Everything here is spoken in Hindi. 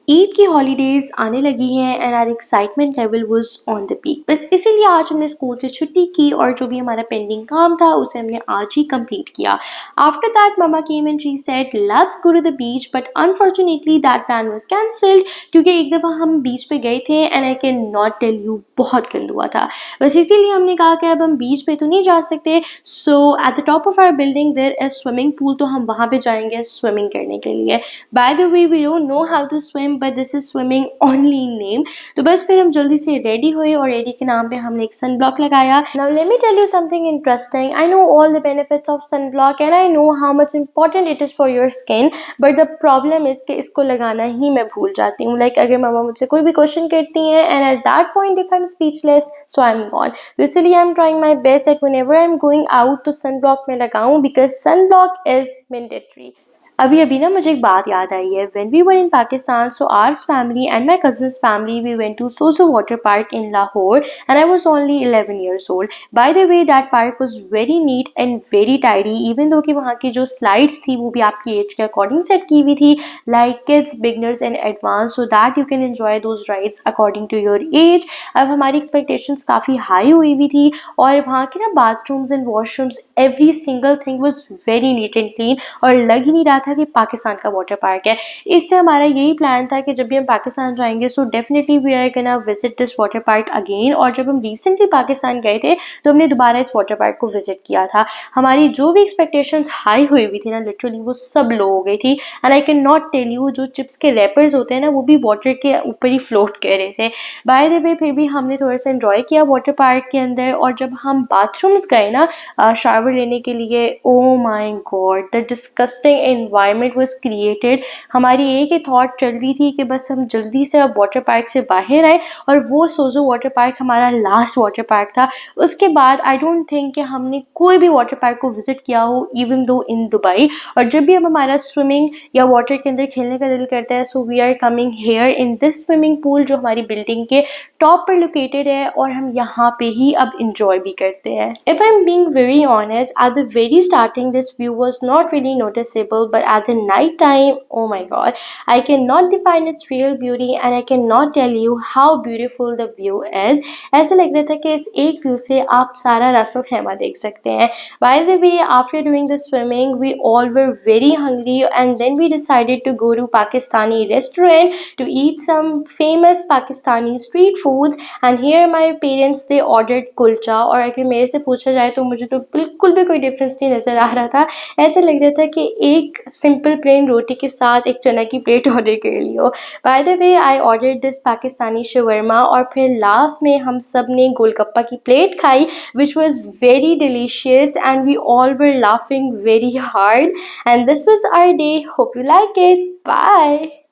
ईद की हॉलीडेज आने लगी हैं and our excitement level was on the peak. बस इसीलिए आज हमने स्कूल से छुट्टी की और जो भी हमारा पेंडिंग काम था उसे हमने आज ही कंप्लीट किया। After that mama came and she said let's go to the beach, but unfortunately that plan was cancelled क्योंकि एक दफ़ा हम बीच पे गए थे and I can not tell you बहुत गंद हुआ था। बस इसीलिए हमने कहा कि अब हम बीच पे तो नहीं जा सकते, so at the top of our building there is swimming pool, तो हम वहाँ पे जाएंगे स्विमिंग करने के लिए। By the way we don't know how to swim but this is swimming only in name. तो बस फिर हम जल्दी से रेडी हुए और रेडी के नाम पे हमने एक सन ब्लॉक लगाया। Now let me tell you something interesting. I know all the benefits of sunblock and I know how much important it is for your skin, but the problem is कि इसको लगाना ही मैं भूल जाती हूँ। लाइक अगर मामा मुझसे कोई भी क्वेश्चन करती हैं and at that point if I am speechless so I am gone. तो इसलिए I am trying my best that whenever I am going out तो सन ब्लॉक में लगाऊँ because sun block is mandatory. अभी ना मुझे एक बात याद आई है। When we were in Pakistan, so ours family and my cousins family we went to Sozo water park in Lahore and I was only 11 years old. Bye the way that park was very neat and very tidy, even though कि वहाँ की जो स्लाइड्स थी वो भी आपकी एज के अकॉर्डिंग सेट की हुई थी, like kids, beginners and advance, so that you can enjoy those rides according to your age. अब हमारी एक्सपेक्टेशंस काफ़ी हाई हुई हुई थी और वहाँ के ना bathrooms and washrooms every single thing was very neat and clean और लग ही नहीं रहा था कि पाकिस्तान का वाटर पार्क है। इससे हमारा यही प्लान था कि जब भी हम पाकिस्तान जाएंगे so definitely we are gonna visit this water park again. और जब हम रिसेंटली पाकिस्तान गए थे तो हमने दोबारा इस वाटर पार्क को विजिट किया था। हमारी जो भी एक्सपेक्टेशंस हाई हुई हुई थी ना, लिटरली वो सब लो हो गई थी and I can not tell you, जो चिप्स के रैपर्स होते हैं ना वो भी वाटर के ऊपर ही फ्लोट कर रहे थे। बाय द वे फिर भी हमने थोड़ा सा एंजॉय किया वाटर पार्क के अंदर। और जब हम बाथरूम्स गए ना शावर लेने के लिए, ओ my God the disgusting environment was created. हमारी एक ही थॉट चल रही थी कि बस हम जल्दी से अब वाटर पार्क से बाहर आए और वो सोजो वाटर पार्क हमारा लास्ट वाटर पार्क था। उसके बाद आई डोंट थिंक कि हमने कोई भी वाटर पार्क को विजिट किया हो इवन दो इन दुबई। और जब भी हम हमारा स्विमिंग या वाटर के अंदर खेलने का दिल करता है so we are coming here in this swimming pool जो हमारी बिल्डिंग के टॉप पर लोकेटेड है और हम यहाँ पे ही अब इंजॉय भी करते हैं। If I am being very honest, at the very starting this view was not really noticeable, but at the night time, oh my god, I can not define its real beauty and I can not tell you how beautiful the view is. ऐसा लग रहा था कि इस एक व्यू से आप सारा रस खेमा देख सकते हैं। By the way after doing the swimming we all were very hungry and then we decided to go to Pakistani restaurant to eat some famous Pakistani street foods and here my parents they ordered kulcha। और अगर मेरे से पूछा जाए तो मुझे तो बिल्कुल भी कोई डिफरेंस नहीं नज़र आ रहा था। ऐसा लग रहा था कि एक सिंपल प्लेन रोटी के साथ एक चना की प्लेट ऑर्डर कर ली हो। By the way I order this Pakistani शवरमा और फिर लास्ट में हम सब ने गोलगप्पा की प्लेट खाई which was very delicious and we all were laughing very hard and this was our day. Hope you like it. Bye.